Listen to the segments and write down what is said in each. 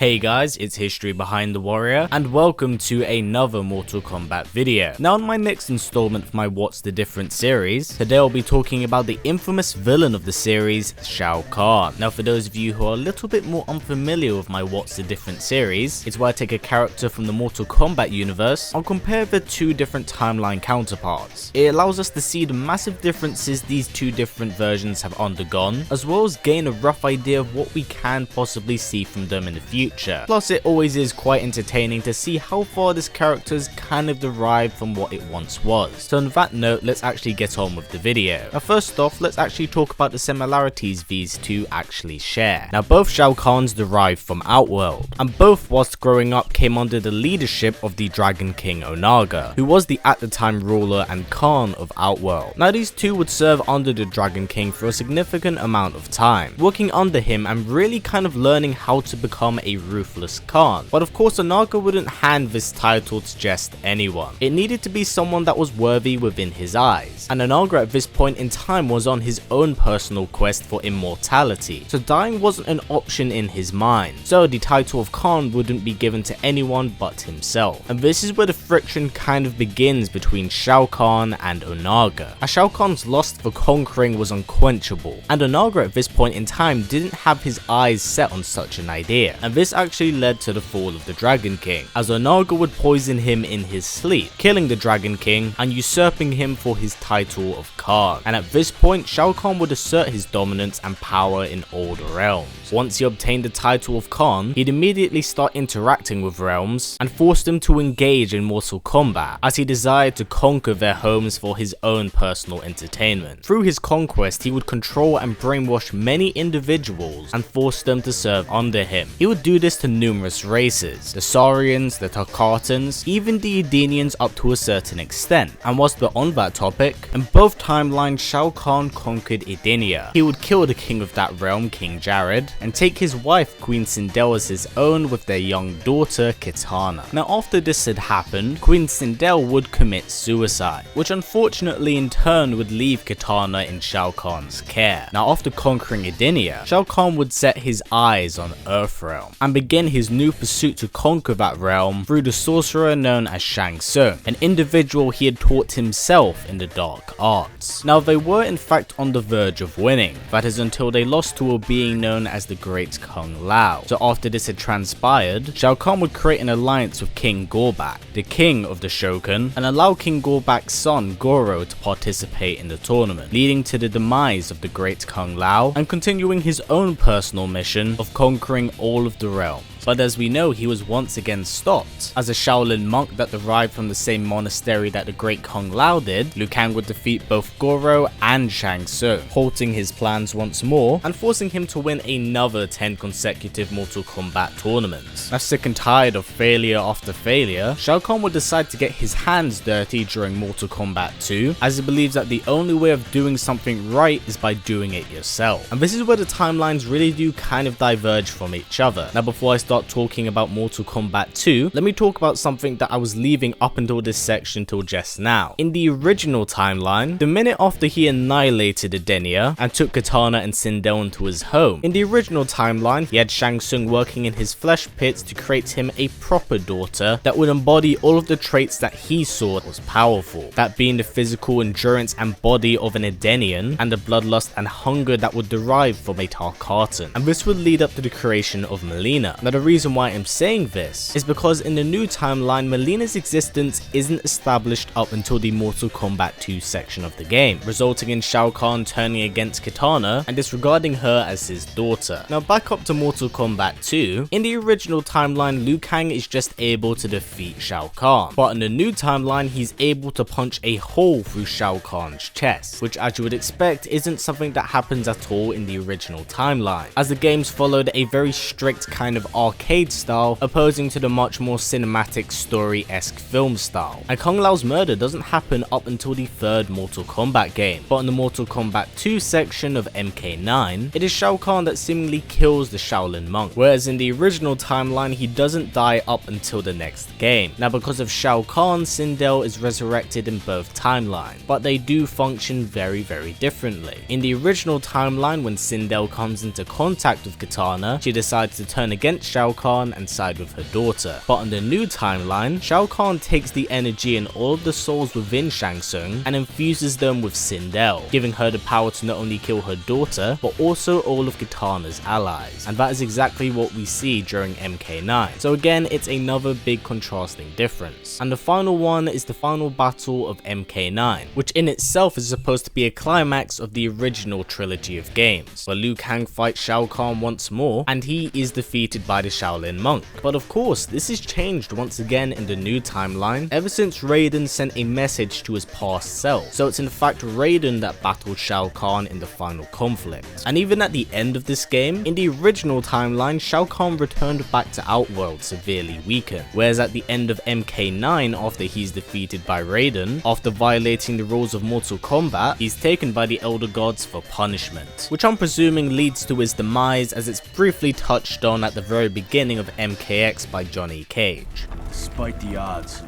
Hey guys, it's History Behind the Warrior, and welcome to another Mortal Kombat video. Now in my next installment for my What's the Difference series, today I'll be talking about the infamous villain of the series, Shao Kahn. Now for those of you who are a little bit more unfamiliar with my What's the Difference series, it's where I take a character from the Mortal Kombat universe, I'll compare the two different timeline counterparts. It allows us to see the massive differences these two different versions have undergone, as well as gain a rough idea of what we can possibly see from them in the future. Plus it always is quite entertaining to see how far this character's kind of derived from what it once was. So on that note, let's actually get on with the video. Now first off, let's actually talk about the similarities these two actually share. Now both Shao Kahns derive from Outworld, and both whilst growing up came under the leadership of the Dragon King Onaga, who was the at the time ruler and Khan of Outworld. Now these two would serve under the Dragon King for a significant amount of time, working under him and really kind of learning how to become a ruthless Khan. But of course Onaga wouldn't hand this title to just anyone. It needed to be someone that was worthy within his eyes, and Onaga at this point in time was on his own personal quest for immortality, so dying wasn't an option in his mind. So the title of Khan wouldn't be given to anyone but himself, and this is where the friction kind of begins between Shao Kahn and Onaga, as Shao Kahn's lust for conquering was unquenchable, and Onaga at this point in time didn't have his eyes set on such an idea, and this actually led to the fall of the Dragon King, as Onaga would poison him in his sleep, killing the Dragon King and usurping him for his title of Khan. And at this point, Shao Kahn would assert his dominance and power in all the realms. Once he obtained the title of Khan, he'd immediately start interacting with realms and force them to engage in Mortal Kombat, as he desired to conquer their homes for his own personal entertainment. Through his conquest, he would control and brainwash many individuals and force them to serve under him. He would do this to numerous races, the Saurians, the Tarkatans, even the Edenians up to a certain extent. And whilst we're on that topic, in both timelines Shao Kahn conquered Edenia. He would kill the king of that realm, King Jared, and take his wife Queen Sindel as his own with their young daughter Kitana. Now after this had happened, Queen Sindel would commit suicide, which unfortunately in turn would leave Kitana in Shao Kahn's care. Now after conquering Edenia, Shao Kahn would set his eyes on Earthrealm and begin his new pursuit to conquer that realm through the sorcerer known as Shang Tsung, an individual he had taught himself in the dark arts. Now they were in fact on the verge of winning, that is until they lost to a being known as the Great Kung Lao. So after this had transpired, Shao Kahn would create an alliance with King Gorbak, the king of the Shogun, and allow King Gorbak's son Goro to participate in the tournament, leading to the demise of the Great Kung Lao and continuing his own personal mission of conquering all of the realms. But as we know, he was once again stopped, as a Shaolin monk that derived from the same monastery that the Great Kung Lao did. Liu Kang would defeat both Goro and Shang Tsung, halting his plans once more and forcing him to win another 10 consecutive Mortal Kombat tournaments. Now sick and tired of failure after failure, Shao Kahn would decide to get his hands dirty during Mortal Kombat 2, as he believes that the only way of doing something right is by doing it yourself. And this is where the timelines really do kind of diverge from each other. Now before I start talking about Mortal Kombat 2, let me talk about something that I was leaving up until this section till just now. In the original timeline, the minute after he annihilated Edenia and took Kitana and Sindel into his home, in the original timeline he had Shang Tsung working in his flesh pits to create him a proper daughter that would embody all of the traits that he saw was powerful, that being the physical endurance and body of an Edenian and the bloodlust and hunger that would derive from a Tarkatan. And this would lead up to the creation of Mileena. Now the reason why I'm saying this is because in the new timeline, Mileena's existence isn't established up until the Mortal Kombat 2 section of the game, resulting in Shao Kahn turning against Kitana and disregarding her as his daughter. Now back up to Mortal Kombat 2, in the original timeline Liu Kang is just able to defeat Shao Kahn, but in the new timeline he's able to punch a hole through Shao Kahn's chest, which as you would expect isn't something that happens at all in the original timeline, as the games followed a very strict kind of arcade style, opposing to the much more cinematic story-esque film style. And Kung Lao's murder doesn't happen up until the third Mortal Kombat game, but in the Mortal Kombat 2 section of MK9, it is Shao Kahn that seemingly kills the Shaolin monk, whereas in the original timeline he doesn't die up until the next game. Now because of Shao Kahn, Sindel is resurrected in both timelines, but they do function very differently. In the original timeline, when Sindel comes into contact with Kitana, she decides to turn against Shao Shao Kahn and side with her daughter. But on the new timeline, Shao Kahn takes the energy and all of the souls within Shang Tsung and infuses them with Sindel, giving her the power to not only kill her daughter, but also all of Kitana's allies. And that is exactly what we see during MK9. So again, it's another big contrasting difference. And the final one is the final battle of MK9, which in itself is supposed to be a climax of the original trilogy of games, where Liu Kang fights Shao Kahn once more, and he is defeated by the Shaolin monk. But of course, this is changed once again in the new timeline, ever since Raiden sent a message to his past self. So it's in fact Raiden that battled Shao Kahn in the final conflict. And even at the end of this game, in the original timeline, Shao Kahn returned back to Outworld severely weakened, whereas at the end of MK9, after he's defeated by Raiden, after violating the rules of Mortal Kombat, he's taken by the Elder Gods for punishment, which I'm presuming leads to his demise, as it's briefly touched on at the very beginning of MKX by Johnny Cage. Despite the odds,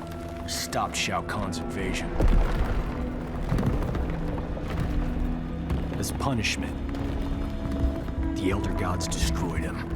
stopped Shao Kahn's invasion. As punishment, the Elder Gods destroyed him.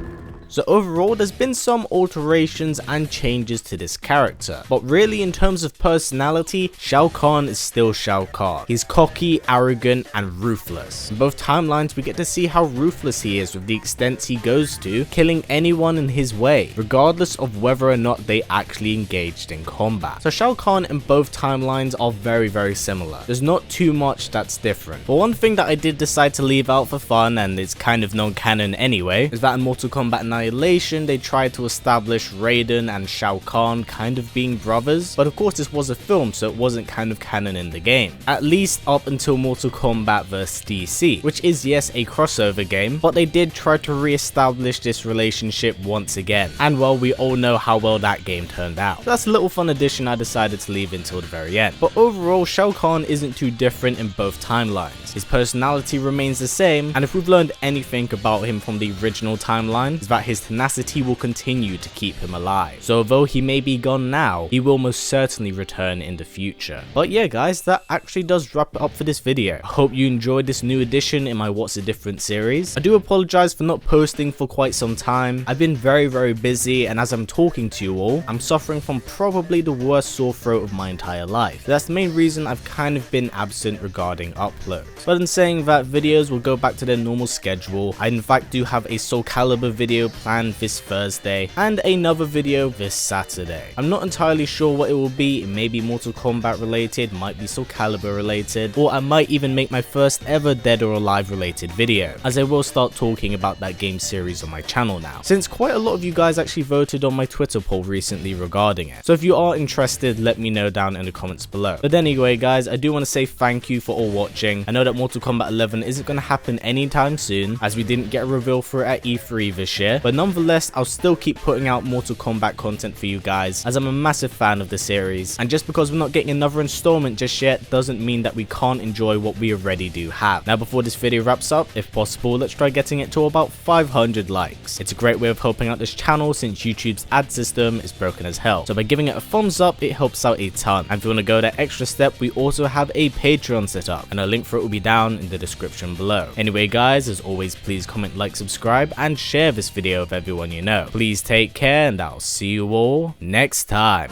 So overall, there's been some alterations and changes to this character, but really in terms of personality, Shao Kahn is still Shao Kahn. He's cocky, arrogant, and ruthless. In both timelines, we get to see how ruthless he is, with the extent he goes to killing anyone in his way, regardless of whether or not they actually engaged in combat. So Shao Kahn in both timelines are very similar. There's not too much that's different. But one thing that I did decide to leave out for fun, and it's kind of non-canon anyway, is that in Mortal Kombat Annihilation, they tried to establish Raiden and Shao Kahn kind of being brothers, but of course this was a film, so it wasn't kind of canon in the game, at least up until Mortal Kombat vs DC, which is yes a crossover game, but they did try to re-establish this relationship once again, and well, we all know how well that game turned out. So that's a little fun addition I decided to leave until the very end. But overall, Shao Kahn isn't too different in both timelines. His personality remains the same, and if we've learned anything about him from the original timeline, is that his tenacity will continue to keep him alive. So although he may be gone now, he will most certainly return in the future. But yeah guys, that actually does wrap it up for this video. I hope you enjoyed this new addition in my What's the Difference series. I do apologize for not posting for quite some time. I've been very busy, and as I'm talking to you all, I'm suffering from probably the worst sore throat of my entire life. That's the main reason I've kind of been absent regarding uploads. But in saying that, videos will go back to their normal schedule. I in fact do have a Soul Calibur video planned this Thursday and another video this Saturday. I'm not entirely sure what it will be. It may be Mortal Kombat related, might be Soul Calibur related, or I might even make my first ever Dead or Alive related video, as I will start talking about that game series on my channel now, since quite a lot of you guys actually voted on my Twitter poll recently regarding it. So if you are interested, let me know down in the comments below. But anyway guys, I do want to say thank you for all watching. I know that Mortal Kombat 11 isn't going to happen anytime soon, as we didn't get a reveal for it at E3 this year, but nonetheless, I'll still keep putting out Mortal Kombat content for you guys, as I'm a massive fan of the series, and just because we're not getting another installment just yet doesn't mean that we can't enjoy what we already do have. Now before this video wraps up, if possible, let's try getting it to about 500 likes. It's a great way of helping out this channel, since YouTube's ad system is broken as hell, so by giving it a thumbs up, it helps out a ton. And if you want to go that extra step, we also have a Patreon set up, and a link for it will be down in the description below. Anyway guys, as always, please comment, like, subscribe, and share this video with everyone you know. Please take care, and I'll see you all next time.